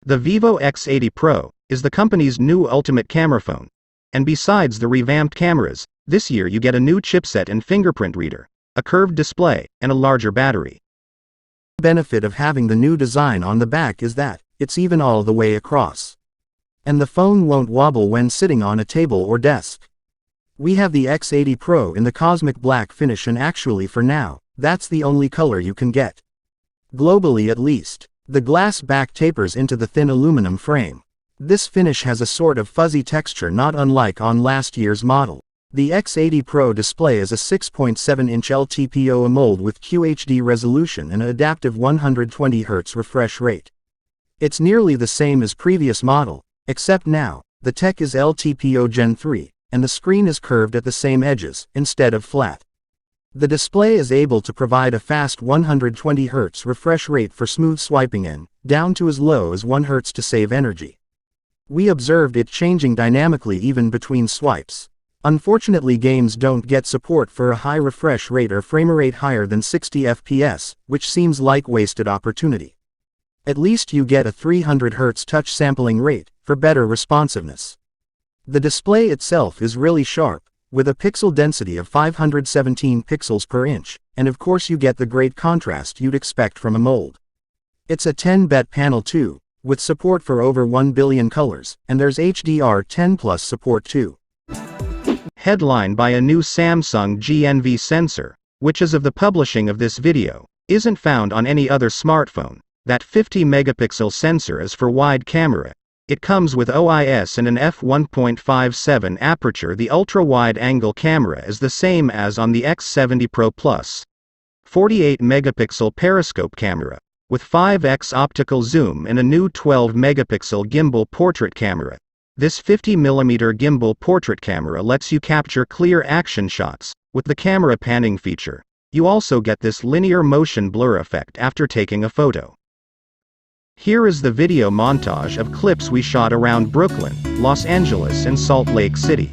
The VIVO X80 Pro is the company's new ultimate camera phone. And besides the revamped cameras, this year you get a new chipset and fingerprint reader, a curved display, and a larger battery. The benefit of having the new design on the back is that it's even all the way across. And the phone won't wobble when sitting on a table or desk. We have the X80 Pro in the cosmic black finish, and actually for now, that's the only color you can get. Globally at least. The glass back tapers into the thin aluminum frame. This finish has a sort of fuzzy texture not unlike on last year's model. The X80 Pro display is a 6.7-inch LTPO AMOLED with QHD resolution and an adaptive 120Hz refresh rate. It's nearly the same as previous model, except now, the tech is LTPO Gen 3, and the screen is curved at the same edges, instead of flat. The display is able to provide a fast 120Hz refresh rate for smooth swiping in, down to as low as 1 Hz to save energy. We observed it changing dynamically even between swipes. Unfortunately, games don't get support for a high refresh rate or framerate higher than 60 FPS, which seems like wasted opportunity. At least you get a 300 Hz touch sampling rate, for better responsiveness. The display itself is really sharp, with a pixel density of 517 pixels per inch, and of course you get the great contrast you'd expect from AMOLED. It's a 10-bit panel too, with support for over 1 billion colors, and there's HDR10+ support too. Headline by a new Samsung GNV sensor, which as of the publishing of this video, isn't found on any other smartphone. That 50-megapixel sensor is for wide camera. It comes with OIS and an f1.57 aperture. The ultra-wide-angle camera is the same as on the X70 Pro Plus. 48-megapixel periscope camera, with 5x optical zoom and a new 12-megapixel gimbal portrait camera. This 50mm gimbal portrait camera lets you capture clear action shots, with the camera panning feature. You also get this linear motion blur effect after taking a photo. Here is the video montage of clips we shot around Brooklyn, Los Angeles and Salt Lake City.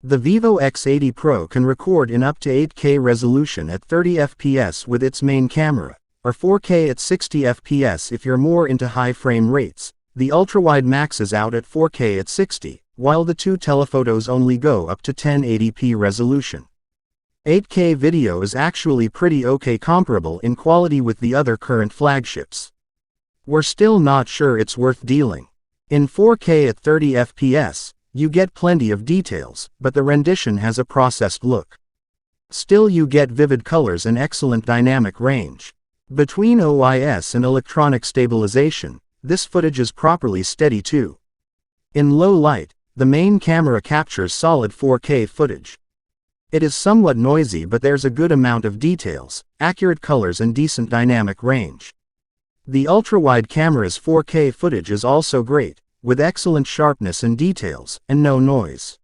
The VIVO X80 Pro can record in up to 8K resolution at 30 FPS with its main camera, or 4K at 60 FPS if you're more into high frame rates. The ultrawide maxes out at 4K at 60, while the two telephotos only go up to 1080p resolution. 8K video is actually pretty okay, comparable in quality with the other current flagships. We're still not sure it's worth dealing. In 4K at 30 FPS, you get plenty of details, but the rendition has a processed look. Still, you get vivid colors and excellent dynamic range. Between OIS and electronic stabilization, this footage is properly steady too. In low light, the main camera captures solid 4K footage. It is somewhat noisy, but there's a good amount of details, accurate colors and decent dynamic range. The ultra-wide camera's 4K footage is also great, with excellent sharpness and details, and no noise.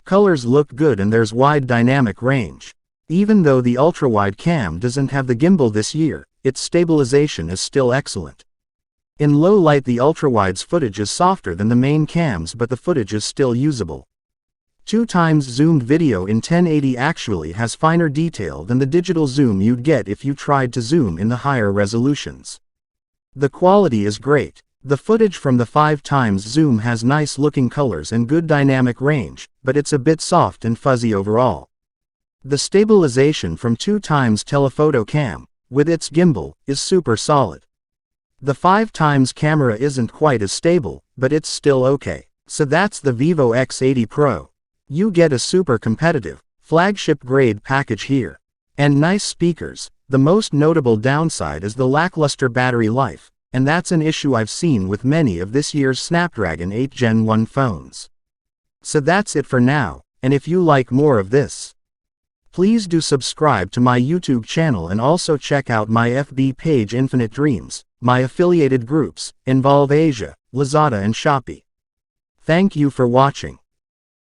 Colors look good and there's wide dynamic range. Even though the ultra-wide cam doesn't have the gimbal this year, its stabilization is still excellent. In low light, the ultra-wide's footage is softer than the main cam's, but the footage is still usable. 2x zoomed video in 1080 actually has finer detail than the digital zoom you'd get if you tried to zoom in the higher resolutions. The quality is great. The footage from the 5x zoom has nice looking colors and good dynamic range, but it's a bit soft and fuzzy overall. The stabilization from 2x telephoto cam, with its gimbal, is super solid. The 5x camera isn't quite as stable, but it's still okay. So that's the VIVO X80 Pro. You get a super competitive, flagship grade package here. And nice speakers. The most notable downside is the lackluster battery life. And that's an issue I've seen with many of this year's Snapdragon 8 Gen 1 phones. So that's it for now, and if you like more of this, please do subscribe to my YouTube channel and also check out my FB page Infinite Dreams, my affiliated groups, Involve Asia, Lazada and Shopee. Thank you for watching.